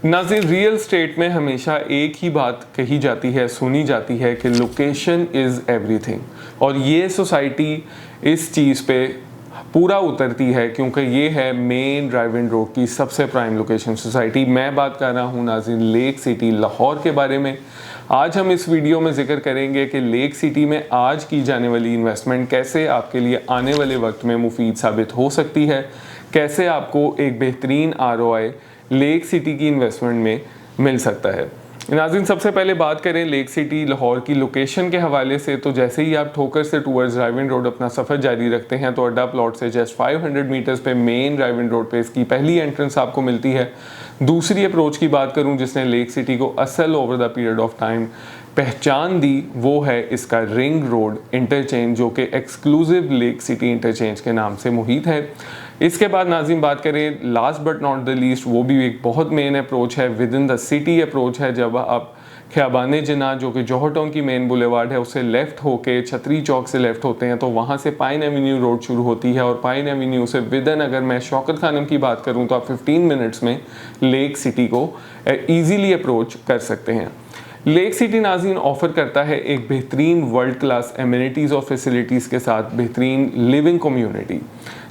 नाज़रीन, real estate में हमेशा एक ही बात कही जाती है, सुनी जाती है कि लोकेशन इज़ एवरीथिंग, और ये सोसाइटी इस चीज़ पे पूरा उतरती है क्योंकि ये है मेन ड्राइव इन रोड की सबसे प्राइम लोकेशन सोसाइटी। मैं बात कर रहा हूँ नाज़रीन लेक सिटी लाहौर के बारे में। आज हम इस वीडियो में जिक्र करेंगे कि लेक सिटी में आज की जाने वाली इन्वेस्टमेंट कैसे आपके लिए आने वाले वक्त में मुफीद साबित हो सकती है, कैसे आपको एक बेहतरीन ROI लेक सिटी की इन्वेस्टमेंट में मिल सकता है। नाज़रीन, सबसे पहले बात करें लेक सिटी लाहौर की लोकेशन के हवाले से, तो जैसे ही आप ठोकर से टूवर्ड्स ड्राइव इन रोड अपना सफ़र जारी रखते हैं तो अड्डा प्लॉट से जस्ट 500 मीटर्स पे मेन ड्राइव इन रोड पे इसकी पहली एंट्रेंस आपको मिलती है। दूसरी अप्रोच की बात करूं जिसने लेक सिटी को असल over the period of time पहचान दी, वो है इसका रिंग रोड इंटरचेंज, जो कि एक्सक्लूसिव लेक सिटी इंटरचेंज के नाम से मुहित है। इसके बाद नाज़रीन बात करें last but not the least, वो भी एक बहुत मेन अप्रोच है, with in the city approach है। जब आप ख्याबान जिना जो कि जौहर टाउन की मेन बुलेवार्ड है उससे लेफ़्ट होके छतरी चौक से लेफ़्ट होते हैं तो वहाँ से पाइन एवेन्यू रोड शुरू होती है, और पाइन एवेन्यू से विदन अगर मैं शौकत खानम की बात करूँ तो आप 15 मिनट्स में लेक सिटी को ईज़िली अप्रोच कर सकते हैं। लेक सिटी नाज़रीन ऑफ़र करता है एक बेहतरीन वर्ल्ड क्लास एमिनिटीज़ और फैसिलिटीज़ के साथ बेहतरीन लिविंग कम्युनिटी,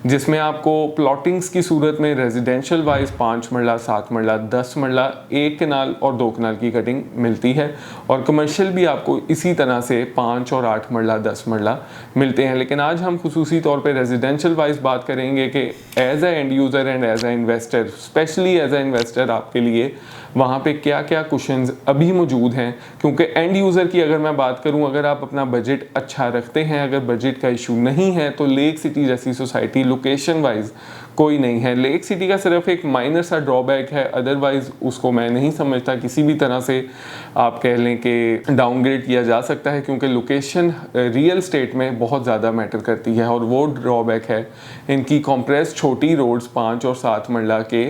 जिसमें आपको प्लॉटिंग्स की सूरत में रेजिडेंशियल वाइज 5 मरला, 7 मरला, 10 मरला, 1 कनाल और 2 कनाल की कटिंग मिलती है, और कमर्शियल भी आपको इसी तरह से 5 और 8 मरला, 10 मरला मिलते हैं। लेकिन आज हम खुसूसी तौर पे रेजिडेंशियल वाइज बात करेंगे कि as a end user and as a investor, specially as a investor आपके लिए वहाँ पे क्या क्या कुशन्स अभी मौजूद हैं। क्योंकि एंड यूज़र की अगर मैं बात करूँ, अगर आप अपना बजट अच्छा रखते हैं, अगर बजट का इशू नहीं है, तो लेक सिटी जैसी सोसाइटी लोकेशन वाइज कोई नहीं है। लेक सिटी का सिर्फ एक माइनर सा ड्रॉबैक है, अदरवाइज उसको मैं नहीं समझता किसी भी तरह से आप कह लें कि डाउनग्रेड किया जा सकता है, क्योंकि लोकेशन रियल स्टेट में बहुत ज़्यादा मैटर करती है। और वो ड्रॉबैक है इनकी कॉम्प्रेस छोटी रोड्स 5 और 7 मरला के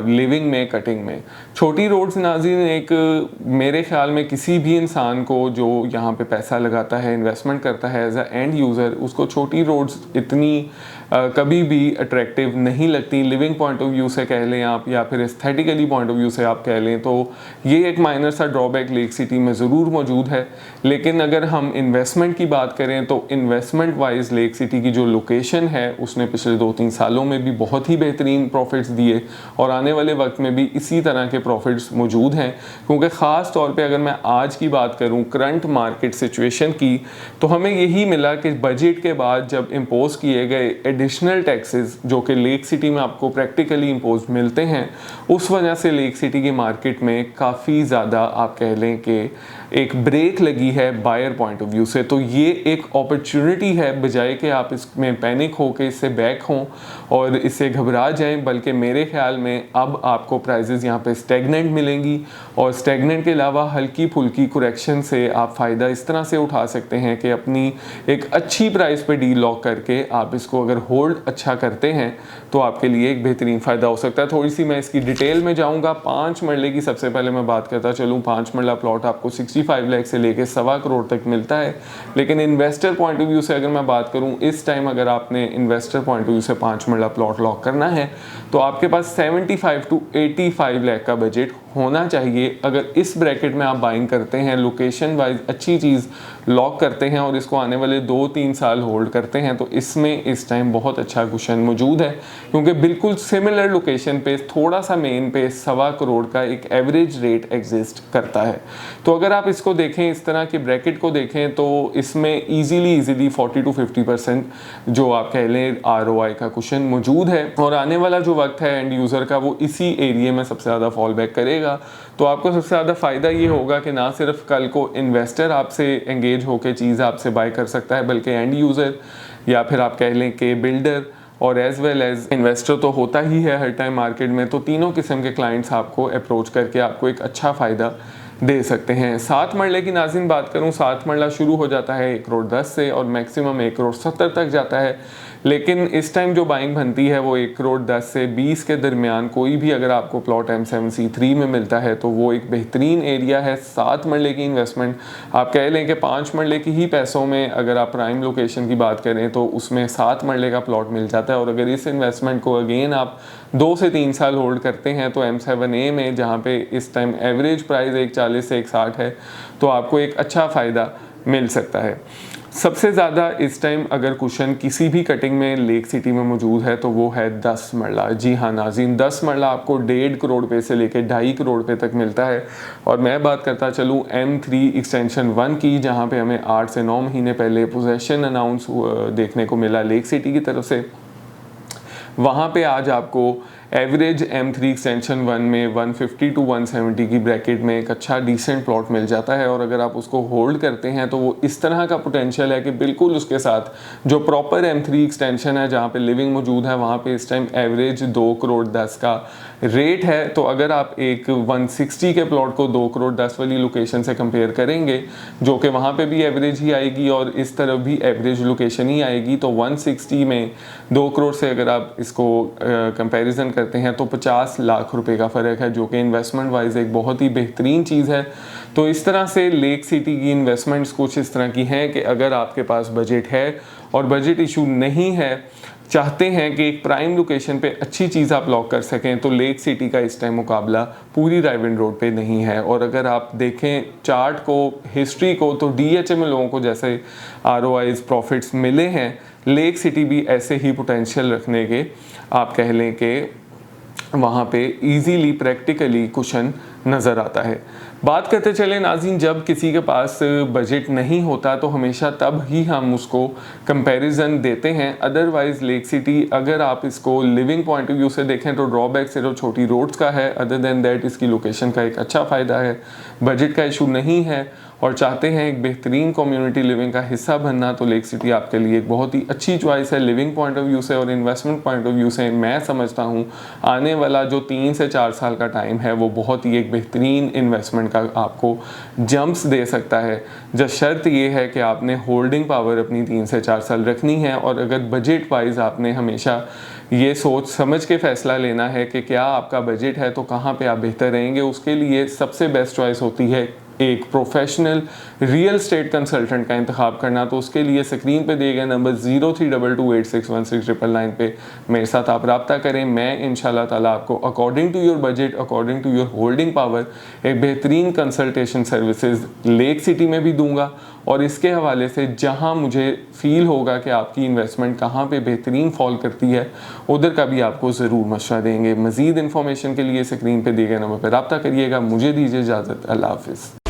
लिविंग में कटिंग में। छोटी रोड्स नाज़रीन एक मेरे ख्याल में किसी भी इंसान को जो यहाँ पे पैसा लगाता है, इन्वेस्टमेंट करता है एज अ एंड यूज़र, उसको छोटी रोड्स इतनी कभी भी अट्रैक्टिव नहीं लगती। लिविंग पॉइंट ऑफ व्यू से कह लें आप, या फिर एस्थेटिकली पॉइंट ऑफ व्यू से आप कह लें, तो ये एक माइनर सा ड्रॉबैक लेक सिटी में ज़रूर मौजूद है। लेकिन अगर हम इन्वेस्टमेंट की बात करें तो इन्वेस्टमेंट वाइज लेक सिटी की जो लोकेशन है उसने पिछले 2-3 सालों में भी बहुत ही बेहतरीन प्रॉफिट्स दिए, और आने वाले वक्त में भी इसी तरह के प्रॉफिट्स मौजूद हैं। क्योंकि ख़ास तौर पे अगर मैं आज की बात करूं करंट मार्केट सिचुएशन की, तो हमें यही मिला कि बजट के बाद जब इम्पोज किए गए एडिशनल टैक्सेस जो कि लेक सिटी में आपको प्रैक्टिकली इम्पोज मिलते हैं, उस वजह से लेक सिटी की मार्केट में काफ़ी ज़्यादा आप कह लें कि एक ब्रेक लगी है बायर पॉइंट ऑफ व्यू से। तो ये एक अपॉर्चुनिटी है, बजाय कि आप इसमें पैनिक हो के इससे बैक हों और इससे घबरा जाएं, बल्कि मेरे ख्याल में अब आपको प्राइजेज़ यहाँ पे स्टैगनेंट मिलेंगी, और स्टैगनेंट के अलावा हल्की फुल्की करेक्शन से आप फ़ायदा इस तरह से उठा सकते हैं कि अपनी एक अच्छी प्राइस पे डील लॉक करके आप इसको अगर होल्ड अच्छा करते हैं तो आपके लिए एक बेहतरीन फ़ायदा हो सकता है। थोड़ी सी मैं इसकी डिटेल में जाऊँगा। 5 मरले की सबसे पहले मैं बात करता चलूँ। 5 मरला प्लॉट आपको 65 लाख से लेके 1.25 करोड़ तक मिलता है। लेकिन इन्वेस्टर पॉइंट ऑफ व्यू से अगर मैं बात करूँ, इस टाइम अगर आपने इन्वेस्टर पॉइंट ऑफ व्यू से 5 मरला प्लॉट लॉक करना है तो आपके पास 75 to 85 लाख का बजट होना चाहिए। अगर इस ब्रैकेट में आप बाइंग करते हैं, लोकेशन वाइज अच्छी चीज़ लॉक करते हैं और इसको आने वाले 2-3 साल होल्ड करते हैं, तो इसमें इस टाइम बहुत अच्छा कुशन मौजूद है। क्योंकि बिल्कुल सिमिलर लोकेशन पे थोड़ा सा मेन पे 1.25 करोड़ का एक एवरेज रेट एग्जिस्ट करता है। तो अगर आप इसको देखें, इस तरह के ब्रैकेट को देखें, तो इसमें ईजीली 40 to 50% जो आप कह लें ROI का कुशन मौजूद है। और आने वाला जो वक्त है एंड यूज़र का, वो इसी एरिया में सबसे ज़्यादा फॉल बैक करेगा। तो आपको सबसे ज़्यादा फ़ायदा ये होगा कि ना सिर्फ कल को इन्वेस्टर आपसे एंगेज होकर चीज़ आपसे बाय कर सकता है, बल्कि एंड यूज़र या फिर आप कह लें कि बिल्डर और एज़ वेल एज़ इन्वेस्टर तो होता ही है हर टाइम मार्केट में। तो तीनों किस्म के क्लाइंट्स आपको अप्रोच करके आपको एक अच्छा फ़ायदा दे सकते हैं। 7 मरले की नाज़रीन बात करूं, 7 मरला शुरू हो जाता है 1.10 करोड़ से और मैक्सिमम 1.70 करोड़ तक जाता है। लेकिन इस टाइम जो बाइंग बनती है वो 1 करोड़ 10 से 20 के दरमियान कोई भी अगर आपको प्लॉट M7C3 में मिलता है तो वो एक बेहतरीन एरिया है। 7 मरले की इन्वेस्टमेंट, आप कह लें कि 5 मरले की ही पैसों में अगर आप प्राइम लोकेशन की बात करें तो उसमें 7 मरले का प्लॉट मिल जाता है। और अगर इस इन्वेस्टमेंट को अगेन आप 2 से 3 साल होल्ड करते हैं तो M7A में जहाँ पे इस टाइम एवरेज प्राइस 140 से 160 है तो आपको एक अच्छा फ़ायदा मिल सकता है। सबसे ज़्यादा इस टाइम अगर कुशन किसी भी कटिंग में लेक सिटी में मौजूद है तो वो है 10 मरला। जी हाँ नाज़रीन, 10 मरला आपको 1.5 करोड़ रुपये से लेकर 2.5 करोड़ रुपये तक मिलता है। और मैं बात करता चलूँ M3 एक्सटेंशन 1 की, जहाँ पे हमें 8 से 9 महीने पहले पोजेसन अनाउंस देखने को मिला लेक सिटी की तरफ से। वहाँ पे आज आपको एवरेज M3 एक्सटेंशन 1 में 150 टू 170 की ब्रैकेट में एक अच्छा डिसेंट प्लॉट मिल जाता है। और अगर आप उसको होल्ड करते हैं तो वो इस तरह का पोटेंशियल है कि बिल्कुल उसके साथ जो प्रॉपर M3 एक्सटेंशन है जहाँ पे लिविंग मौजूद है वहाँ पे इस टाइम एवरेज 2 करोड़ 10 का रेट है। तो अगर आप एक 160 के प्लॉट को 2 करोड़ 10 वाली लोकेशन से कंपेयर करेंगे जो कि वहाँ पे भी एवरेज ही आएगी और इस तरफ भी एवरेज लोकेशन ही आएगी, तो 160 में 2 करोड़ से अगर आप इसको कंपैरिजन करते हैं तो 50 लाख रुपए का फ़र्क है, जो कि इन्वेस्टमेंट वाइज एक बहुत ही बेहतरीन चीज़ है। तो इस तरह से लेक सिटी की इन्वेस्टमेंट्स कुछ इस तरह की हैं कि अगर आपके पास बजट है और बजट इशू नहीं है, चाहते हैं कि एक प्राइम लोकेशन पे अच्छी चीज़ आप लॉक कर सकें, तो लेक सिटी का इस टाइम मुकाबला पूरी रायविंड रोड पे नहीं है। और अगर आप देखें चार्ट को, हिस्ट्री को, तो DHA में लोगों को जैसे ROIs प्रॉफिट्स मिले हैं, लेक सिटी भी ऐसे ही पोटेंशियल रखने के आप कह लें कि वहाँ पे इजीली प्रैक्टिकली कुशन नज़र आता है। बात करते चले नाज़रीन, जब किसी के पास बजट नहीं होता तो हमेशा तब ही हम उसको कंपैरिजन देते हैं। अदरवाइज़ लेक सिटी अगर आप इसको लिविंग पॉइंट ऑफ व्यू से देखें तो ड्रॉबैक सिर्फ छोटी रोड्स का है। अदर देन दैट इसकी लोकेशन का एक अच्छा फ़ायदा है, बजट का इशू नहीं है और चाहते हैं एक बेहतरीन कम्युनिटी लिविंग का हिस्सा बनना, तो लेक सिटी आपके लिए एक बहुत ही अच्छी चॉइस है लिविंग पॉइंट ऑफ व्यू से। और इन्वेस्टमेंट पॉइंट ऑफ व्यू से मैं समझता हूँ आने वाला जो 3 से 4 साल का टाइम है वो बहुत ही एक बेहतरीन इन्वेस्टमेंट का आपको जंप्स दे सकता है। जब शर्त ये है कि आपने होल्डिंग पावर अपनी 3 से 4 साल रखनी है और अगर बजट वाइज आपने हमेशा ये सोच समझ के फ़ैसला लेना है कि क्या आपका बजट है तो कहाँ पे आप बेहतर रहेंगे, उसके लिए सबसे बेस्ट चॉइस होती है एक प्रोफेशनल रियल स्टेट कंसल्टेंट का इंतखाब करना। तो उसके लिए स्क्रीन पे दिए गए नंबर 0322861699 पे मेरे साथ आप रब्ता करें। मैं इंशाल्लाह ताला आपको according to your budget, according to your holding power एक बेहतरीन कंसल्टेशन सर्विसेज लेक सिटी में भी दूंगा और इसके हवाले से जहां मुझे फील होगा कि आपकी इन्वेस्टमेंट कहां पे बेहतरीन फॉल करती है उधर का भी आपको ज़रूर मशवरा देंगे। मज़ीद इन्फॉर्मेशन के लिए स्क्रीन पे दिए गए नंबर पर रब्ता करिएगा। मुझे दीजिए इजाज़त, अल्लाह हाफ़िज़।